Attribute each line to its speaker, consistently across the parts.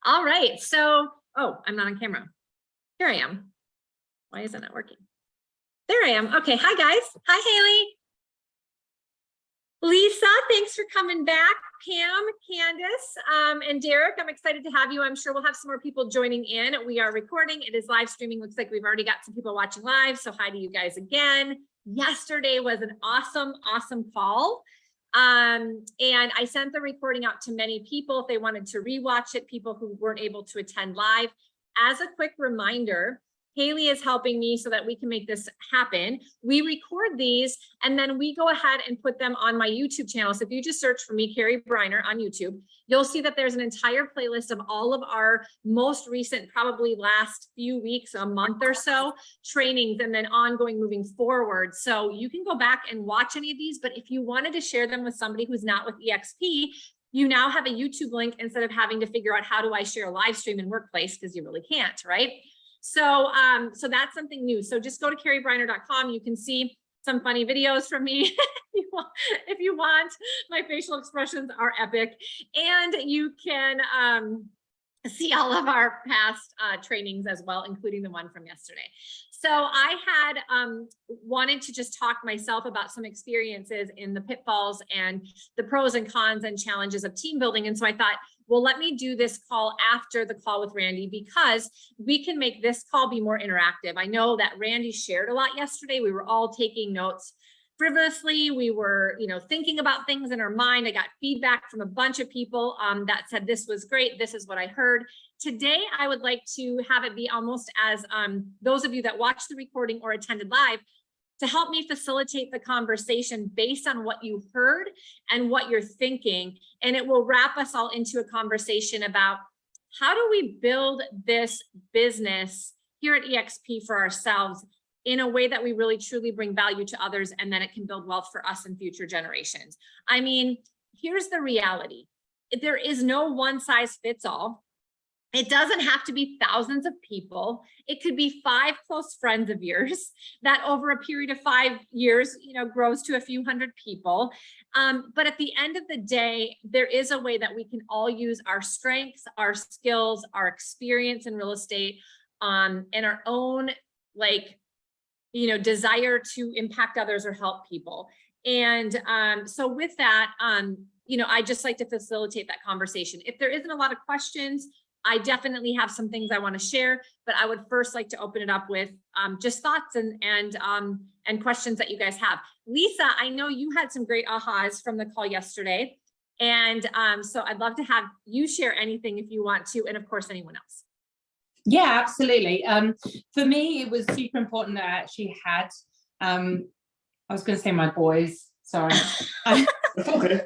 Speaker 1: All right. So, oh, I'm not on camera. Here I am. Why is it not working? There I am. Okay. Hi, guys. Hi, Haley. Lisa, thanks for coming back. Pam, Candace, and Derek, I'm excited to have you. I'm sure we'll have some more people joining in. We are recording. It is live streaming. Looks like we've already got some people watching live. So hi to you guys again. Yesterday was an awesome call. And I sent the recording out to many people if they wanted to rewatch it, people who weren't able to attend live. As a quick reminder, Haley is helping me so that we can make this happen. We record these and then we go ahead and put them on my YouTube channel. So if you just search for me, Cari Briner on YouTube, you'll see that there's an entire playlist of all of our most recent, probably last few weeks, a month or so, trainings and then ongoing moving forward. So you can go back and watch any of these, but if you wanted to share them with somebody who's not with EXP, you now have a YouTube link instead of having to figure out how do I share a live stream in Workplace, because you really can't, right? So, so that's something new. So just go to caribriner.com. You can see some funny videos from me if you want. My facial expressions are epic, and you can see all of our past trainings as well, including the one from yesterday. So I had wanted to just talk myself about some experiences in the pitfalls and the pros and cons and challenges of team building. And so I thought, well, let me do this call after the call with Randy, because we can make this call be more interactive. I know that Randy shared a lot yesterday. We were all taking notes frivolously. We were, thinking about things in our mind. I got feedback from a bunch of people that said, this was great. This is what I heard. Today, I would like to have it be almost as those of you that watched the recording or attended live, to help me facilitate the conversation based on what you heard and what you're thinking. And it will wrap us all into a conversation about how do we build this business here at EXP for ourselves in a way that we really truly bring value to others, and then it can build wealth for us and future generations. I mean, here's the reality. There is no one size fits all. It doesn't have to be thousands of people. It could be 5 close friends of yours that over a period of 5 years, grows to a few hundred people. But at the end of the day, there is a way that we can all use our strengths, our skills, our experience in real estate, and our own desire to impact others or help people. And so with that, I just like to facilitate that conversation. If there isn't a lot of questions, I definitely have some things I want to share, but I would first like to open it up with just thoughts and questions that you guys have. Lisa, I know you had some great ahas from the call yesterday. And so I'd love to have you share anything if you want to, and of course, anyone else.
Speaker 2: Yeah, absolutely. For me, it was super important that I actually had, I was going to say my boys, sorry.
Speaker 3: Okay.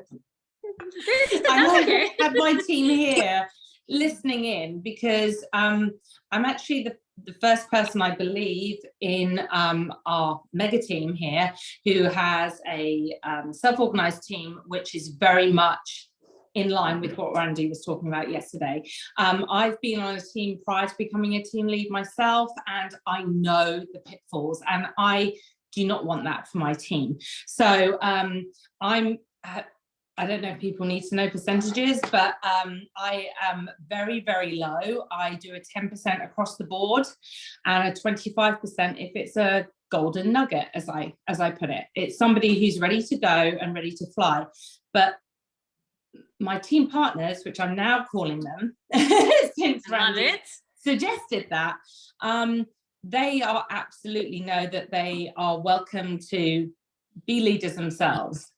Speaker 2: I had my team here listening in, because I'm actually the first person, I believe, in our mega team here who has a self-organized team, which is very much in line with what Randy was talking about yesterday. I've been on a team prior to becoming a team lead myself, and I know the pitfalls, and I do not want that for my team. So I don't know if people need to know percentages, but I am very, very low. I do a 10% across the board and a 25% if it's a golden nugget, as I put it. It's somebody who's ready to go and ready to fly. But my team partners, which I'm now calling them, since Randy suggested that, they are absolutely know that they are welcome to be leaders themselves.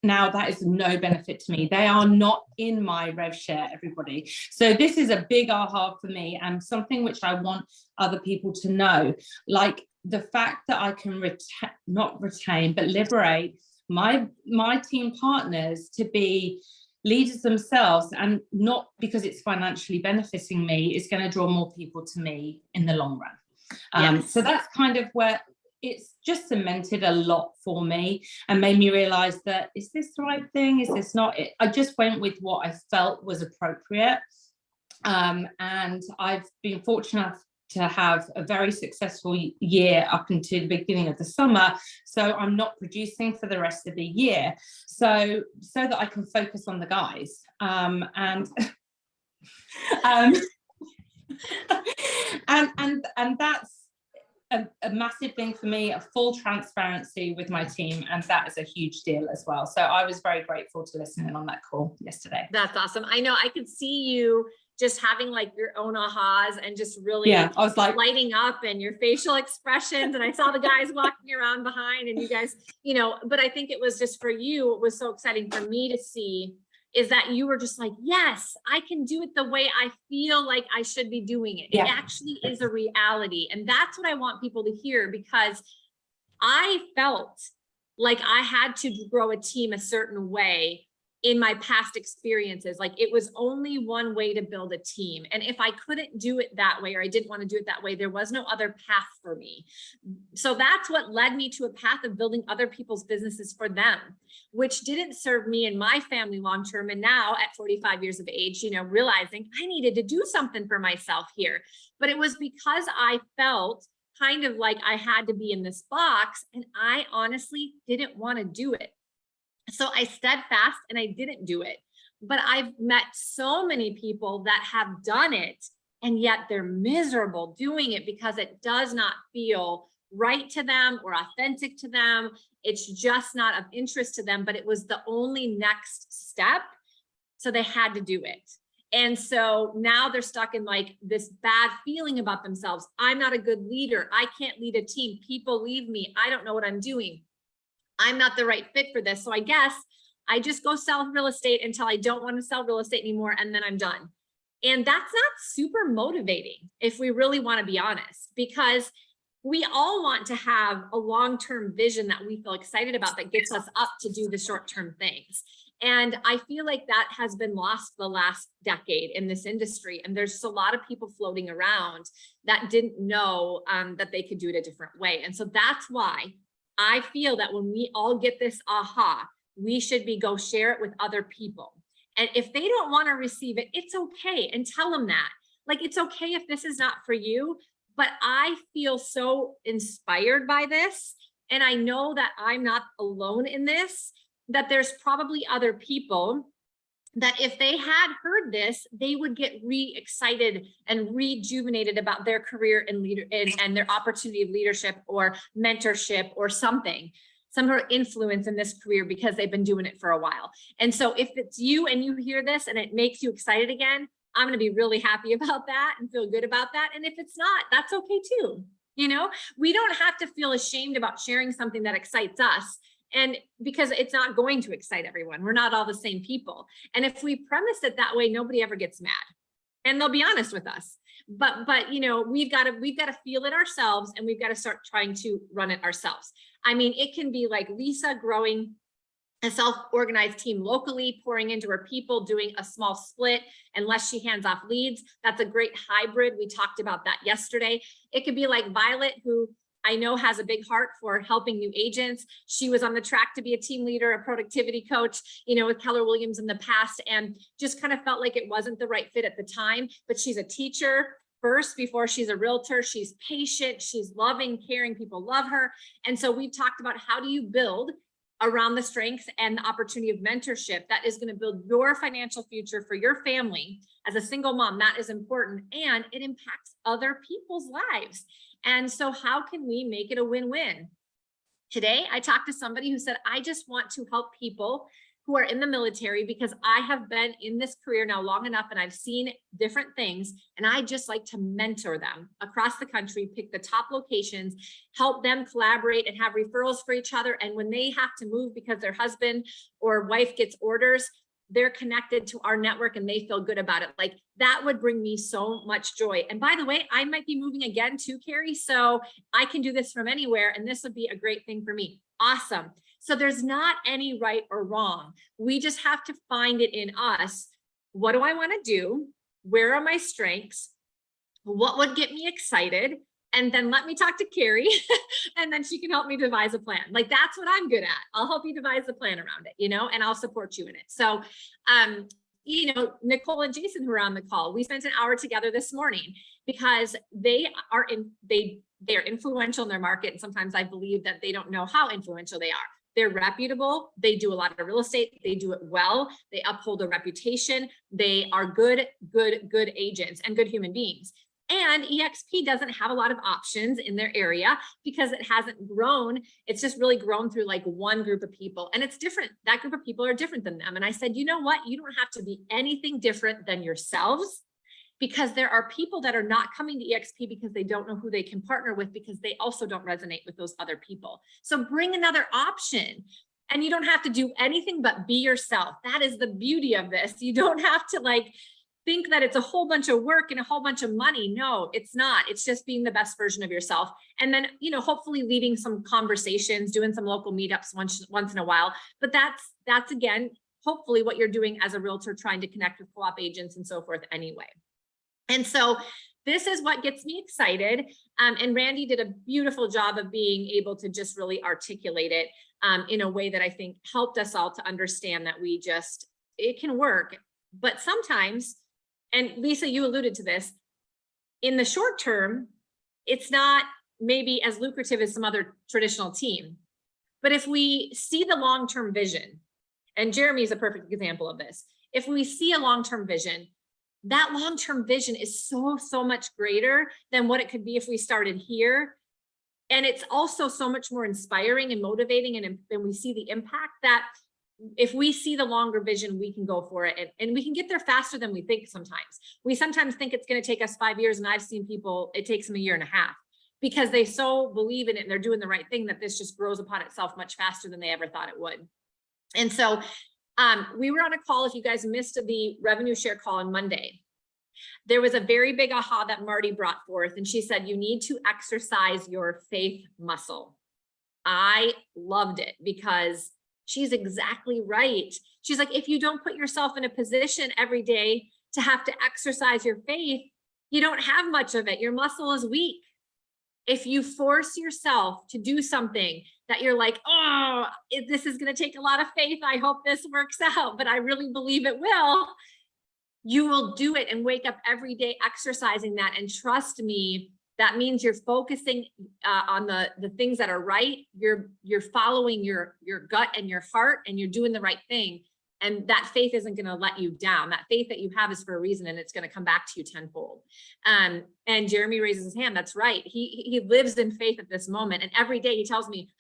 Speaker 2: Now, that is no benefit to me. They are not in my rev share, everybody. So this is a big aha for me, and something which I want other people to know. Like the fact that I can not retain, but liberate my team partners to be leaders themselves, and not because it's financially benefiting me, is going to draw more people to me in the long run. Yes. So that's kind of where it's just cemented a lot for me and made me realize that, is this the right thing? Is this not it? I just went with what I felt was appropriate. And I've been fortunate to have a very successful year up until the beginning of the summer. So I'm not producing for the rest of the year. So that I can focus on the guys. And Um, and that's a massive thing for me, a full transparency with my team, and that is a huge deal as well. So I was very grateful to listen in on that call yesterday.
Speaker 1: That's awesome. I know I could see you just having like your own ahas and just really
Speaker 2: I was like
Speaker 1: lighting up, and your facial expressions. And I saw the guys walking around behind, and you guys, but I think it was just for you, it was so exciting for me to see is that you were just like, yes, I can do it the way I feel like I should be doing it. It actually is a reality. And that's what I want people to hear, because I felt like I had to grow a team a certain way in my past experiences. Like it was only one way to build a team. And if I couldn't do it that way, or I didn't want to do it that way, there was no other path for me. So that's what led me to a path of building other people's businesses for them, which didn't serve me and my family long-term. And now at 45 years of age, realizing I needed to do something for myself here. But it was because I felt kind of like I had to be in this box, and I honestly didn't want to do it. So I steadfast and I didn't do it. But I've met so many people that have done it, and yet they're miserable doing it because it does not feel right to them or authentic to them. It's just not of interest to them, but it was the only next step. So they had to do it. And so now they're stuck in like this bad feeling about themselves. I'm not a good leader. I can't lead a team. People leave me. I don't know what I'm doing. I'm not the right fit for this. So I guess I just go sell real estate until I don't want to sell real estate anymore, and then I'm done. And that's not super motivating if we really want to be honest, because we all want to have a long-term vision that we feel excited about that gets us up to do the short-term things. And I feel like that has been lost the last decade in this industry. And there's just a lot of people floating around that didn't know that they could do it a different way. And so that's why I feel that when we all get this aha, we should go share it with other people. And if they don't want to receive it, it's okay. And tell them that. Like, it's okay if this is not for you, but I feel so inspired by this. And I know that I'm not alone in this, that there's probably other people that if they had heard this, they would get re-excited and rejuvenated about their career and their opportunity of leadership or mentorship or something, some sort of influence in this career because they've been doing it for a while. And so if it's you and you hear this and it makes you excited again, I'm going to be really happy about that and feel good about that. And if it's not, that's okay too. We don't have to feel ashamed about sharing something that excites us. And because it's not going to excite everyone. We're not all the same people. And if we premise it that way, nobody ever gets mad, and they'll be honest with us. But we've got to feel it ourselves, and we've got to start trying to run it ourselves. I mean, it can be like Lisa growing a self-organized team locally, pouring into her people, doing a small split unless she hands off leads. That's a great hybrid. We talked about that yesterday. It could be like Violet, who I know has a big heart for helping new agents. She was on the track to be a team leader, a productivity coach, with Keller Williams in the past, and just kind of felt like it wasn't the right fit at the time. But she's a teacher first before she's a realtor. She's patient, she's loving, caring, people love her. And so we've talked about how do you build around the strengths and the opportunity of mentorship that is going to build your financial future for your family. As a single mom, that is important, and it impacts other people's lives. And so how can we make it a win-win? Today, I talked to somebody who said, I just want to help people who are in the military because I have been in this career now long enough and I've seen different things, and I just like to mentor them across the country, pick the top locations, help them collaborate and have referrals for each other. And when they have to move because their husband or wife gets orders, they're connected to our network and they feel good about it. Like, that would bring me so much joy. And by the way, I might be moving again too, Cari, so I can do this from anywhere, and this would be a great thing for me. Awesome. So there's not any right or wrong. We just have to find it in us. What do I want to do? Where are my strengths? What would get me excited? And then let me talk to Cari and then she can help me devise a plan. Like, that's what I'm good at. I'll help you devise a plan around it, and I'll support you in it. So, Nicole and Jason, who are on the call, we spent an hour together this morning because they're influential in their market. And sometimes I believe that they don't know how influential they are. they're reputable. They do a lot of real estate. They do it well. They uphold a reputation. They are good agents and good human beings. And EXP doesn't have a lot of options in their area because it hasn't grown. It's just really grown through like one group of people, and it's different. That group of people are different than them. And I said, you know what? You don't have to be anything different than yourselves, because there are people that are not coming to EXP because they don't know who they can partner with, because they also don't resonate with those other people. So bring another option, and you don't have to do anything but be yourself. That is the beauty of this. You don't have to like think that it's a whole bunch of work and a whole bunch of money. No, it's not. It's just being the best version of yourself. And then, you know, hopefully leading some conversations, doing some local meetups once in a while. But that's again, hopefully what you're doing as a realtor, trying to connect with co-op agents and so forth anyway. And so this is what gets me excited. And Randy did a beautiful job of being able to just really articulate it in a way that I think helped us all to understand that it can work. But sometimes, and Lisa, you alluded to this, in the short term, it's not maybe as lucrative as some other traditional team. But if we see the long-term vision, and Jeremy is a perfect example of this, if we see a long-term vision, that long-term vision is so much greater than what it could be if we started here. And it's also so much more inspiring and motivating, and we see the impact that if we see the longer vision, we can go for it, and we can get there faster than we think sometimes. We sometimes think it's going to take us 5 years, and I've seen people, it takes them 1.5 years because they so believe in it and they're doing the right thing that this just grows upon itself much faster than they ever thought it would. And so we were on a call, if you guys missed the revenue share call on Monday, there was a very big aha that Marty brought forth, and she said, you need to exercise your faith muscle. I loved it because she's exactly right. She's like, if you don't put yourself in a position every day to have to exercise your faith, you don't have much of it. Your muscle is weak. If you force yourself to do something that you're like, oh, this is going to take a lot of faith. I hope this works out, but I really believe it will. You will do it and wake up every day exercising that. And trust me, that means you're focusing on the things that are right. You're following your gut and your heart, and you're doing the right thing. And that faith isn't going to let you down. That faith that you have is for a reason, and it's going to come back to you tenfold. And Jeremy raises his hand. That's right. He lives in faith at this moment. And every day he tells me,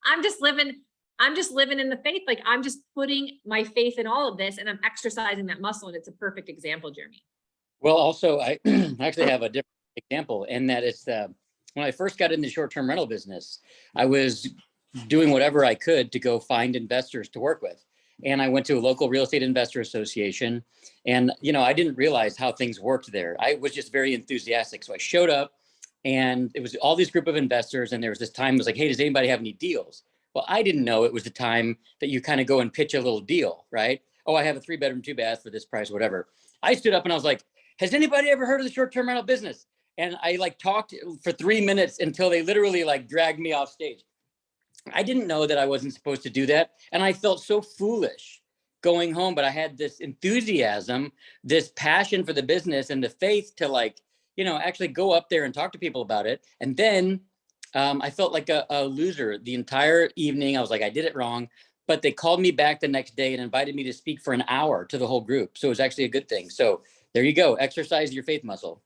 Speaker 1: I'm just living in the faith. Like, I'm just putting my faith in all of this, and I'm exercising that muscle. And it's a perfect example, Jeremy.
Speaker 4: Well, also, I actually have a different example, and that it's when I first got in the short-term rental business, I was doing whatever I could to go find investors to work with. And I went to a local real estate investor association, and, you know, I didn't realize how things worked there. I was just very enthusiastic. So I showed up, and it was all these group of investors. And there was this time, it was like, hey, does anybody have any deals? Well, I didn't know it was the time that you kind of go and pitch a little deal, right? Oh, I have a 3-bedroom, 2-bath for this price, whatever. I stood up and I was like, has anybody ever heard of the short-term rental business? And I like talked for 3 minutes until they literally like dragged me off stage. I didn't know that I wasn't supposed to do that. And I felt so foolish going home, but I had this enthusiasm, this passion for the business, and the faith to, like, you know, actually go up there and talk to people about it. And then I felt like a loser the entire evening. I was like, I did it wrong. But they called me back the next day and invited me to speak for an hour to the whole group. So it was actually a good thing. So there you go. Exercise your faith muscle.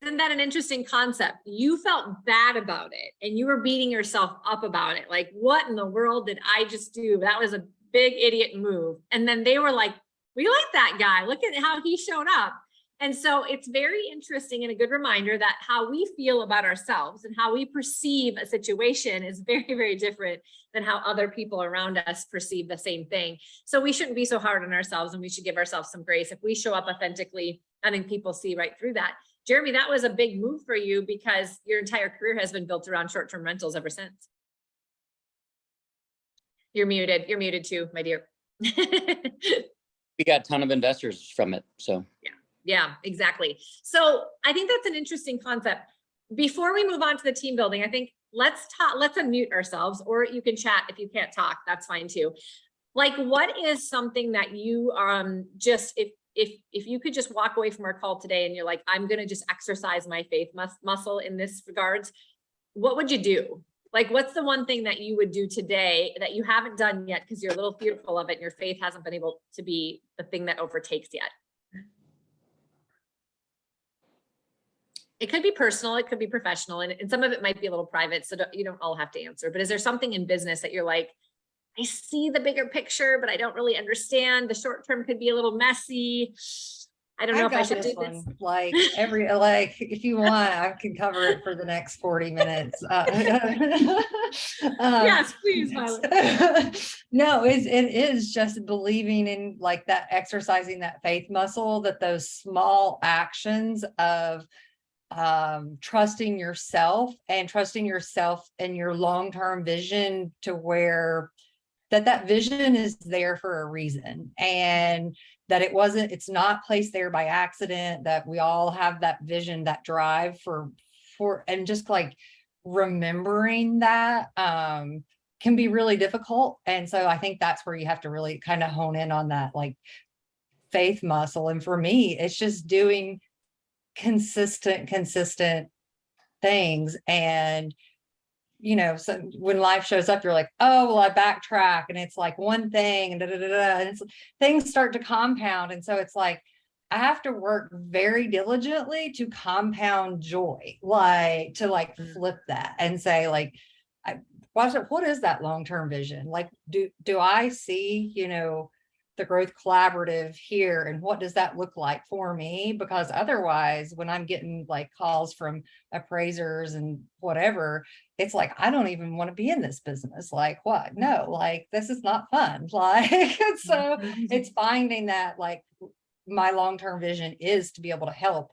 Speaker 1: Isn't that an interesting concept? You felt bad about it, and you were beating yourself up about it. Like, what in the world did I just do? That was a big idiot move. And then they were like, we like that guy. Look at how he showed up. And so it's very interesting and a good reminder that how we feel about ourselves and how we perceive a situation is very, very different than how other people around us perceive the same thing. So we shouldn't be so hard on ourselves, and we should give ourselves some grace. If we show up authentically, I think people see right through that. Jeremy, that was a big move for you because your entire career has been built around short-term rentals ever since. You're muted. You're muted too, my dear.
Speaker 4: We got a ton of investors from it. So
Speaker 1: yeah, exactly. So I think that's an interesting concept. Before we move on to the team building, I think let's unmute ourselves, or you can chat if you can't talk, that's fine too. Like, what is something that you just, if you could just walk away from our call today and you're like, I'm going to just exercise my faith muscle in this regards, what would you do? Like, what's the one thing that you would do today that you haven't done yet because you're a little fearful of it and your faith hasn't been able to be the thing that overtakes yet? It could be personal, it could be professional, and some of it might be a little private, so you don't all have to answer. But is there something in business that you're like, I see the bigger picture, but I don't really understand. The short term could be a little messy. I don't know if I should do this.
Speaker 5: Like if you want, I can cover it for the next 40 minutes.
Speaker 1: Yes, please, Violet.
Speaker 5: No, it is just believing in like that, exercising that faith muscle, that those small actions of trusting yourself and your long-term vision, to where that vision is there for a reason, and that it's not placed there by accident, that we all have that vision, that drive and just like remembering that can be really difficult. And so I think that's where you have to really kind of hone in on that like faith muscle. And for me, it's just doing consistent things. And so when life shows up, you're like, oh, well, I backtrack, and it's like one thing, and and things start to compound. And so it's like, I have to work very diligently to compound joy, like to like flip that and say like, what is that long-term vision? Like, do I see, the Growth Collaborative here, and what does that look like for me? Because otherwise, when I'm getting like calls from appraisers and whatever, it's like, I don't even want to be in this business. Like, what? No, like, this is not fun. Like, so it's finding that like my long-term vision is to be able to help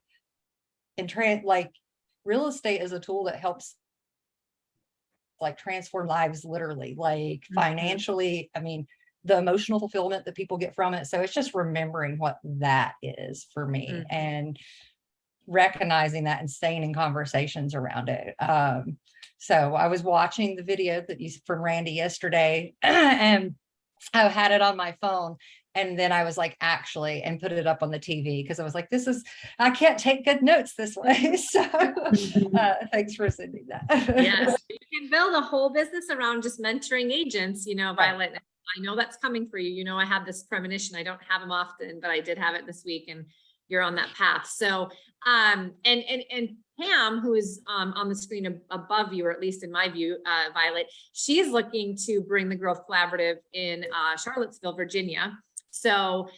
Speaker 5: and like real estate is a tool that helps like transform lives, literally, like financially. I mean, the emotional fulfillment that people get from it. So it's just remembering what that is for me and recognizing that and staying in conversations around it. So I was watching the video that you from Randy yesterday, and I had it on my phone. And then I was like, and put it up on the TV, because I was like, I can't take good notes this way. So thanks for sending that.
Speaker 1: Yes, you can build a whole business around just mentoring agents, Violet. I know that's coming for you. I have this premonition. I don't have them often, but I did have it this week, and you're on that path. So, and Pam, who is on the screen above you, or at least in my view, Violet, she's looking to bring the Growth Collaborative in Charlottesville, Virginia. So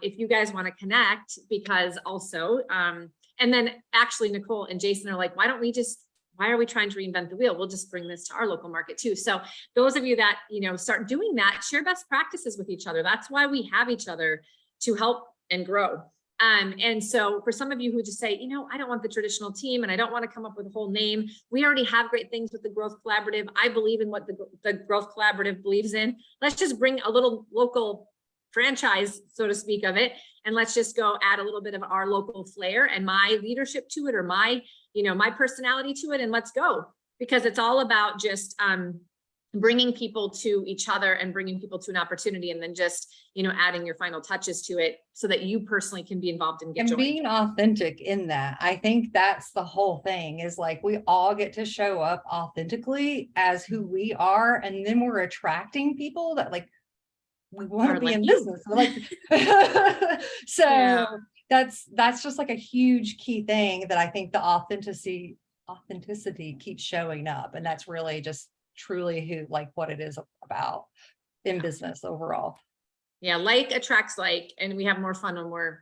Speaker 1: if you guys want to connect, because also, and then actually Nicole and Jason are like, why are we trying to reinvent the wheel? We'll just bring this to our local market too. So those of you that, start doing that, share best practices with each other. That's why we have each other, to help and grow. And so for some of you who just say, I don't want the traditional team, and I don't want to come up with a whole name. We already have great things with the Growth Collaborative. I believe in what the Growth Collaborative believes in. Let's just bring a little local franchise, so to speak, of it. And let's just go add a little bit of our local flair and my leadership to it, or my personality to it. And let's go, because it's all about just bringing people to each other and bringing people to an opportunity, and then just, adding your final touches to it so that you personally can be involved and get joy.
Speaker 5: Being authentic in that. I think that's the whole thing, is like, we all get to show up authentically as who we are. And then we're attracting people that like, we want to be in business. Like, so yeah. That's just like a huge key thing, that I think the authenticity keeps showing up. And that's really just truly what it is about in business overall.
Speaker 1: Yeah. Like attracts like, and we have more fun when we're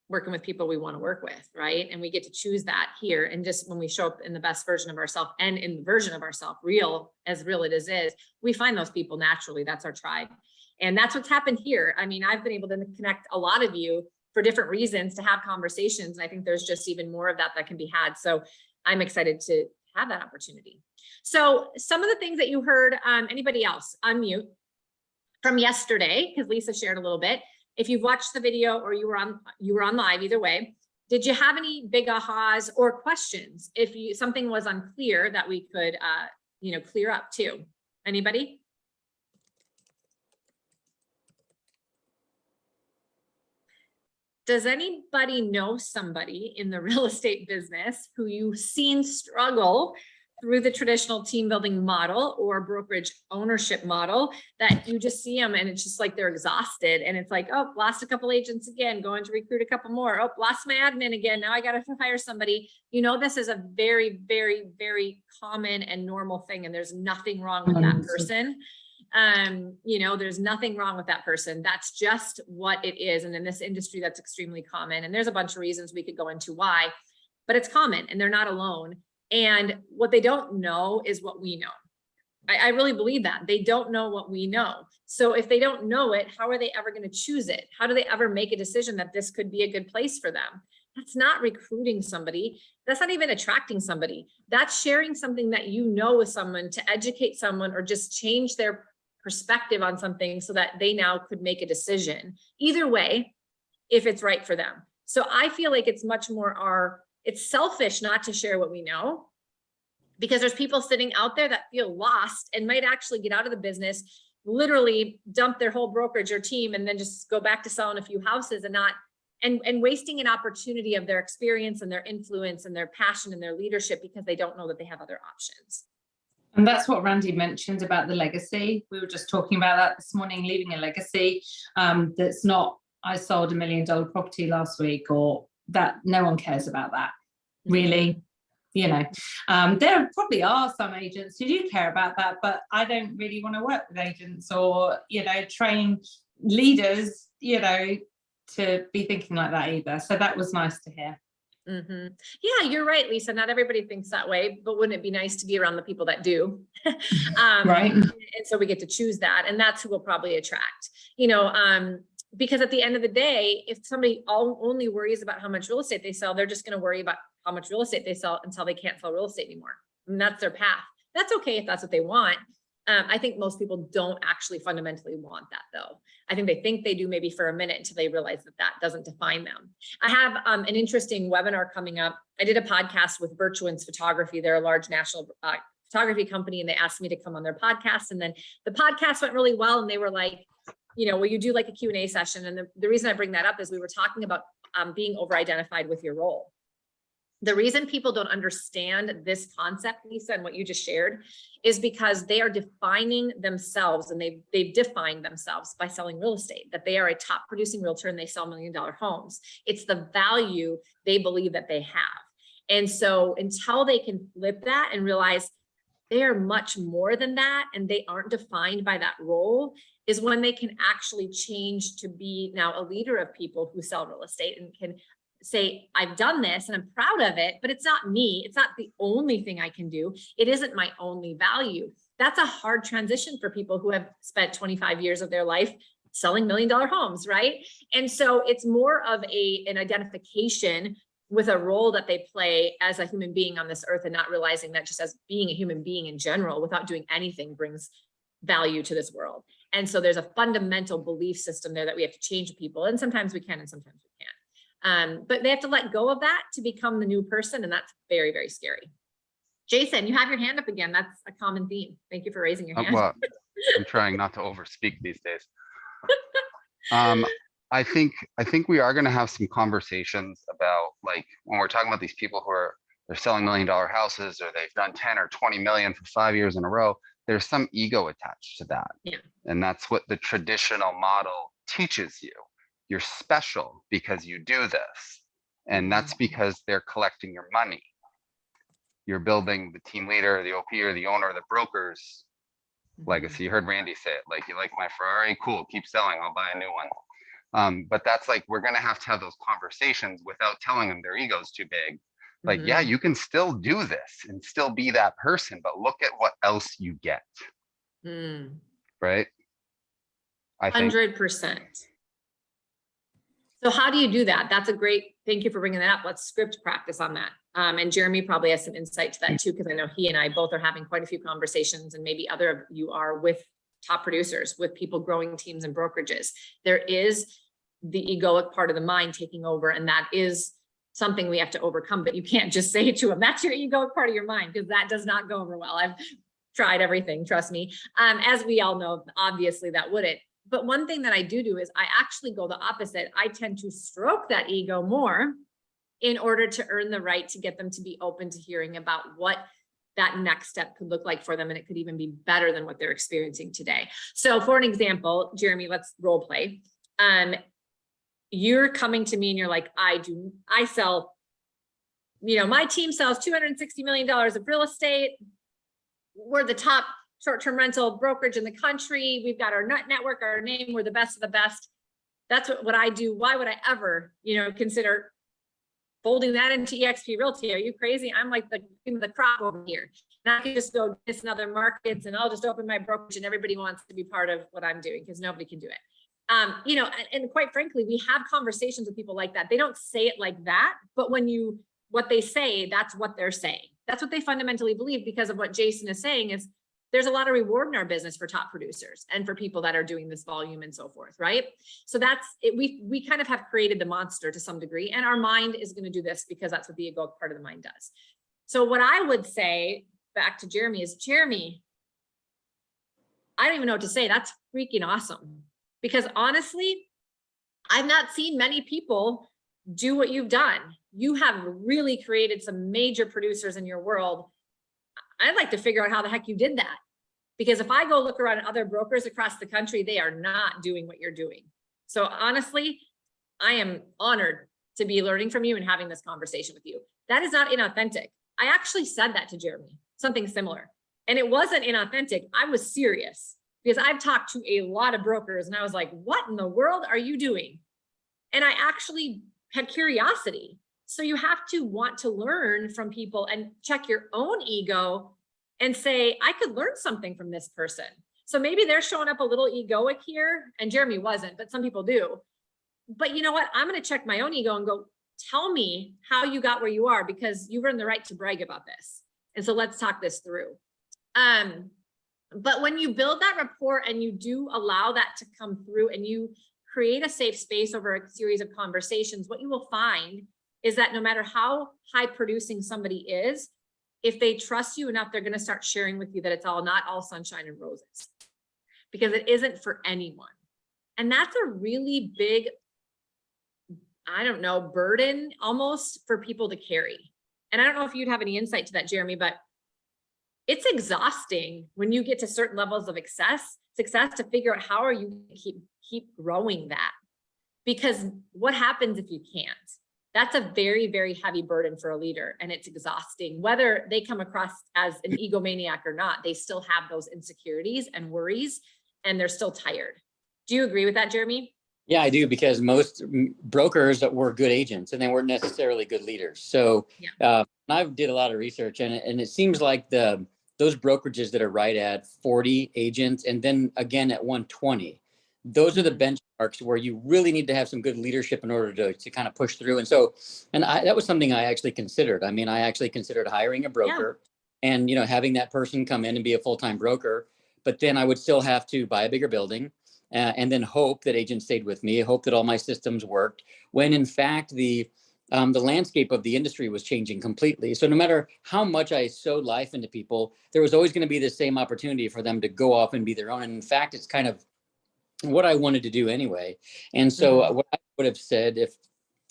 Speaker 1: working with people we want to work with. Right. And we get to choose that here. And just when we show up in the best version of ourselves, and in the version of ourselves, real it is, we find those people naturally. That's our tribe. And that's what's happened here. I mean, I've been able to connect a lot of you for different reasons, to have conversations. And I think there's just even more of that can be had. So I'm excited to have that opportunity. So some of the things that you heard, anybody else unmute from yesterday, because Lisa shared a little bit. If you've watched the video or you were on live, either way, did you have any big ahas or questions? If something was unclear that we could, clear up too. Anybody? Does anybody know somebody in the real estate business who you've seen struggle through the traditional team building model or brokerage ownership model, that you just see them and it's just like they're exhausted, and it's like, oh, lost a couple agents again, going to recruit a couple more. Oh, lost my admin again. Now I got to hire somebody. You know, this is a very, very, very common and normal thing, and there's nothing wrong with that person. You know, there's nothing wrong with that person. That's just what it is. And in this industry, that's extremely common. And there's a bunch of reasons we could go into why, but it's common and they're not alone. And what they don't know is what we know. I really believe that they don't know what we know. So if they don't know it, how are they ever going to choose it? How do they ever make a decision that this could be a good place for them? That's not recruiting somebody. That's not even attracting somebody. That's sharing something that you know with someone to educate someone or just change their perspective on something so that they now could make a decision. Either way, if it's right for them. So I feel like it's much more it's selfish not to share what we know, because there's people sitting out there that feel lost and might actually get out of the business, literally dump their whole brokerage or team, and then just go back to selling a few houses and wasting an opportunity of their experience and their influence and their passion and their leadership because they don't know that they have other options.
Speaker 2: And that's what Randy mentioned about the legacy. We were just talking about that this morning, leaving a legacy that's not, I sold $1 million property last week, or that. No one cares about that, really. You know, there probably are some agents who do care about that, but I don't really want to work with agents or, you know, train leaders, you know, to be thinking like that either. So that was nice to hear.
Speaker 1: Mm-hmm. Yeah, you're right, Lisa. Not everybody thinks that way, but wouldn't it be nice to be around the people that do?
Speaker 2: Right.
Speaker 1: And so we get to choose that, and that's who we'll probably attract, you know, because at the end of the day, if somebody only worries about how much real estate they sell, they're just going to worry about how much real estate they sell until they can't sell real estate anymore. And that's their path. That's okay if that's what they want. I think most people don't actually fundamentally want that, though. I think they think they do, maybe for a minute, until they realize that that doesn't define them. I have an interesting webinar coming up. I did a podcast with Virtuance Photography. They're a large national photography company, and they asked me to come on their podcast. And then the podcast went really well, and they were like, you know, will you do like a Q&A session? And the reason I bring that up is we were talking about being over-identified with your role. The reason people don't understand this concept, Lisa, and what you just shared, is because they are defining themselves, and they've defined themselves by selling real estate, that they are a top producing realtor and they sell $1 million homes. It's the value they believe that they have. And so until they can flip that and realize they are much more than that, and they aren't defined by that role, is when they can actually change to be now a leader of people who sell real estate and can say, I've done this and I'm proud of it, but it's not me. It's not the only thing I can do. It isn't my only value. That's a hard transition for people who have spent 25 years of their life selling $1 million homes, right? And so it's more of an identification with a role that they play as a human being on this earth, and not realizing that just as being a human being in general, without doing anything, brings value to this world. And so there's a fundamental belief system there that we have to change people. And sometimes we can, and sometimes we can't. But they have to let go of that to become the new person. And that's very, very scary. Jason, you have your hand up again. That's a common theme. Thank you for raising your hand.
Speaker 3: Well, I'm trying not to overspeak these days. I think we are going to have some conversations about, like, when we're talking about these people who they're selling $1 million houses, or they've done 10 or 20 million for 5 years in a row. There's some ego attached to that.
Speaker 1: Yeah.
Speaker 3: And that's what the traditional model teaches you. You're special because you do this. And that's because they're collecting your money. You're building the team leader, the OP, or the owner, the broker's legacy. You heard Randy say it, like, you like my Ferrari? Cool, keep selling, I'll buy a new one. But that's like, we're going to have those conversations without telling them their ego's too big. Like, yeah, you can still do this and still be that person, but look at what else you get. Right? I think
Speaker 1: 100%. So how do you do that? That's a great, thank you for bringing that up. Let's script practice on that. And Jeremy probably has some insight to that too, because I know he and I both are having quite a few conversations, and maybe other of you are, with top producers, with people growing teams and brokerages. There is the egoic part of the mind taking over, and that is something we have to overcome. But you can't just say to them, that's your egoic part of your mind, because that does not go over well. I've tried everything, trust me. As we all know, obviously that wouldn't. But one thing that I do is I actually go the opposite. I tend to stroke that ego more in order to earn the right to get them to be open to hearing about what that next step could look like for them. And it could even be better than what they're experiencing today. So for an example, Jeremy, let's role play. You're coming to me and you're like, I sell, my team sells $260 million of real estate. We're the top short-term rental brokerage in the country. We've got our network, our name, we're the best of the best. That's what I do. Why would I ever, consider folding that into eXp Realty? Are you crazy? I'm like the cream of the crop over here. And I can just go this in other markets and I'll just open my brokerage and everybody wants to be part of what I'm doing because nobody can do it. And quite frankly, we have conversations with people like that. They don't say it like that, but what they say, that's what they're saying. That's what they fundamentally believe, because of what Jason is saying is there's a lot of reward in our business for top producers and for people that are doing this volume and so forth, right? So that's it. We kind of have created the monster to some degree, and our mind is going to do this because that's what the egoic part of the mind does. So what I would say back to Jeremy is, Jeremy, I don't even know what to say. That's freaking awesome. Because honestly, I've not seen many people do what you've done. You have really created some major producers in your world. I'd like to figure out how the heck you did that. Because if I go look around at other brokers across the country, they are not doing what you're doing. So honestly, I am honored to be learning from you and having this conversation with you. That is not inauthentic. I actually said that to Jeremy, something similar. And it wasn't inauthentic. I was serious, because I've talked to a lot of brokers and I was like, what in the world are you doing? And I actually had curiosity. So you have to want to learn from people and check your own ego and say, I could learn something from this person. So maybe they're showing up a little egoic here, and Jeremy wasn't, but some people do. But you know what? I'm going to check my own ego and go, tell me how you got where you are, because you've earned the right to brag about this. And so let's talk this through. But when you build that rapport and you do allow that to come through and you create a safe space over a series of conversations, what you will find is that no matter how high producing somebody is, if they trust you enough, they're going to start sharing with you that it's not all sunshine and roses, because it isn't for anyone. And that's a really big, burden almost for people to carry. And I don't know if you'd have any insight to that, Jeremy, but it's exhausting when you get to certain levels of success to figure out how are you going to keep growing that, because what happens if you can't? That's a very, very heavy burden for a leader, and it's exhausting. Whether they come across as an egomaniac or not, they still have those insecurities and worries, and they're still tired. Do you agree with that, Jeremy?
Speaker 4: Yeah, I do, because most brokers were good agents and they weren't necessarily good leaders. So I did a lot of research, and it seems like those brokerages that are right at 40 agents and then again at 120, those are the benchmarks where you really need to have some good leadership in order to kind of push through. And so, that was something I actually considered. I mean, I actually considered hiring a broker and, having that person come in and be a full-time broker, but then I would still have to buy a bigger building and then hope that agents stayed with me, hope that all my systems worked, when in fact, the landscape of the industry was changing completely. So no matter how much I sowed life into people, there was always going to be the same opportunity for them to go off and be their own. And in fact, it's kind of what I wanted to do anyway. And so what I would have said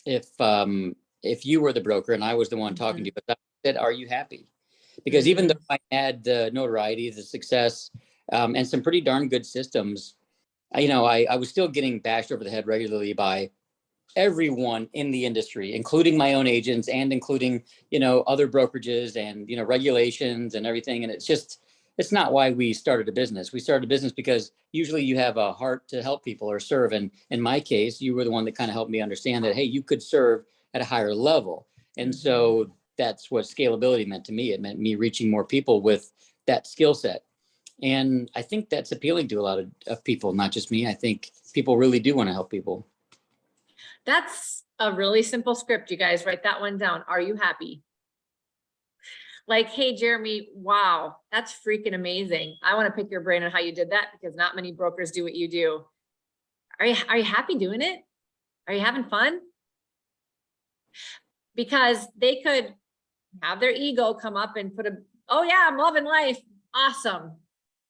Speaker 4: if you were the broker and I was the one talking to you, but I said, are you happy? Because even though I had the notoriety, the success, and some pretty darn good systems, I was still getting bashed over the head regularly by everyone in the industry, including my own agents and including, other brokerages and, regulations and everything. And it's not why we started a business. We started a business because usually you have a heart to help people or serve. And in my case, you were the one that kind of helped me understand that, hey, you could serve at a higher level. And so that's what scalability meant to me. It meant me reaching more people with that skill set. And I think that's appealing to a lot of people, not just me. I think people really do want to help people.
Speaker 1: That's a really simple script. You guys write that one down. Are you happy? Like, hey, Jeremy, wow, that's freaking amazing. I want to pick your brain on how you did that, because not many brokers do what you do. Are you happy doing it? Are you having fun? Because they could have their ego come up and oh yeah, I'm loving life. Awesome.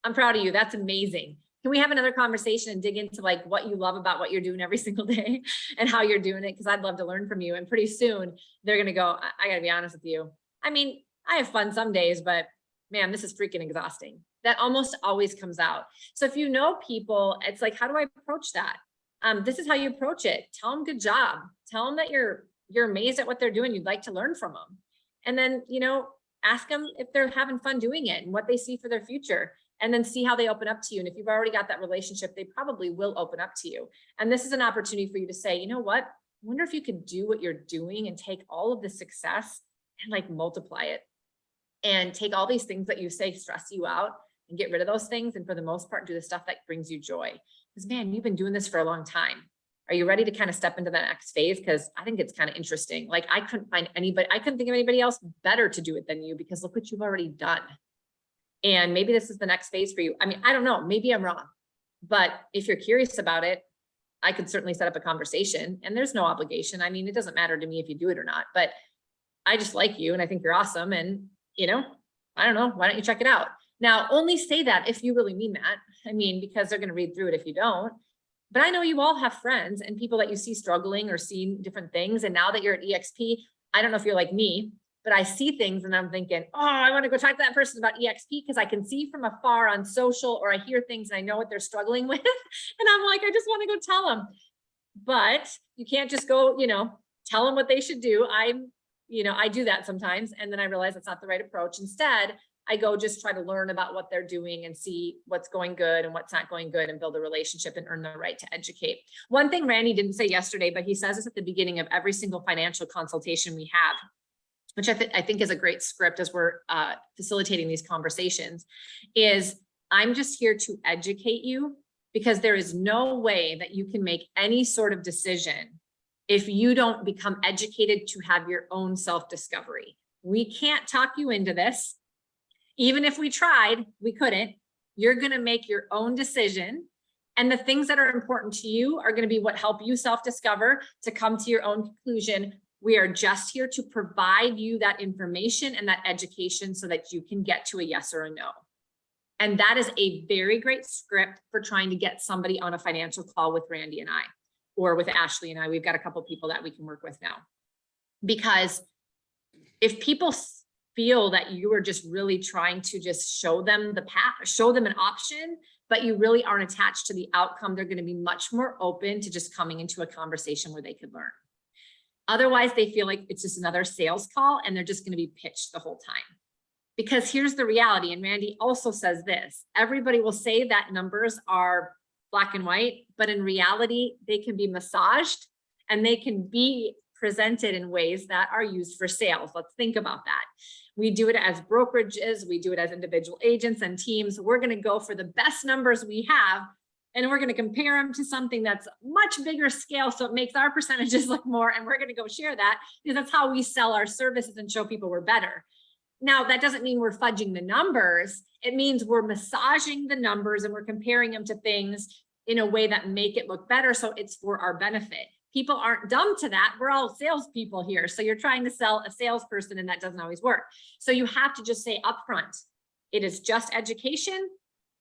Speaker 1: I'm proud of you. That's amazing. Can we have another conversation and dig into like what you love about what you're doing every single day and how you're doing it? Because I'd love to learn from you. And pretty soon they're going to go, I got to be honest with you. I mean, I have fun some days, but man, this is freaking exhausting. That almost always comes out. So if you know people, it's like, how do I approach that? This is how you approach it. Tell them good job. Tell them that you're amazed at what they're doing. You'd like to learn from them. And then, you know, ask them if they're having fun doing it and what they see for their future, and then see how they open up to you. And if you've already got that relationship, they probably will open up to you. And this is an opportunity for you to say, you know what? I wonder if you could do what you're doing and take all of the success and like multiply it, and take all these things that you say stress you out and get rid of those things. And for the most part, do the stuff that brings you joy. Because man, you've been doing this for a long time. Are you ready to kind of step into the next phase? Because I think it's kind of interesting. Like I couldn't think of anybody else better to do it than you, because look what you've already done. And maybe this is the next phase for you. I mean, I don't know, maybe I'm wrong, but if you're curious about it, I could certainly set up a conversation, and there's no obligation. I mean, it doesn't matter to me if you do it or not, but I just like you and I think you're awesome. And you know, I don't know, why don't you check it out? Now, only say that if you really mean that. I mean, because they're going to read through it if you don't. But I know you all have friends and people that you see struggling or seeing different things. And now that you're at EXP, I don't know if you're like me, but I see things and I'm thinking, oh, I want to go talk to that person about EXP because I can see from afar on social, or I hear things and I know what they're struggling with. And I'm like, I just want to go tell them. But you can't just go, you know, tell them what they should do. I do that sometimes, and then I realize that's not the right approach. Instead, I go just try to learn about what they're doing and see what's going good and what's not going good, and build a relationship and earn the right to educate. One thing Randy didn't say yesterday, but he says this at the beginning of every single financial consultation we have, which I think is a great script as we're facilitating these conversations, is I'm just here to educate you, because there is no way that you can make any sort of decision if you don't become educated to have your own self-discovery. We can't talk you into this. Even if we tried, we couldn't. You're going to make your own decision. And the things that are important to you are going to be what help you self-discover to come to your own conclusion. We are just here to provide you that information and that education so that you can get to a yes or a no. And that is a very great script for trying to get somebody on a financial call with Randy and I, or with Ashley and I. We've got a couple people that we can work with now. Because if people feel that you are just really trying to just show them the path, show them an option, but you really aren't attached to the outcome, they're going to be much more open to just coming into a conversation where they could learn. Otherwise, they feel like it's just another sales call and they're just going to be pitched the whole time. Because here's the reality, and Randy also says this, everybody will say that numbers are black and white, but in reality, they can be massaged and they can be presented in ways that are used for sales. Let's think about that. We do it as brokerages, we do it as individual agents and teams. We're going to go for the best numbers we have, and we're going to compare them to something that's much bigger scale, so it makes our percentages look more, and we're going to go share that, because that's how we sell our services and show people we're better. Now, that doesn't mean we're fudging the numbers. It means we're massaging the numbers and we're comparing them to things in a way that make it look better, so it's for our benefit. People aren't dumb to that. We're all salespeople here. So you're trying to sell a salesperson, and that doesn't always work. So you have to just say upfront, it is just education.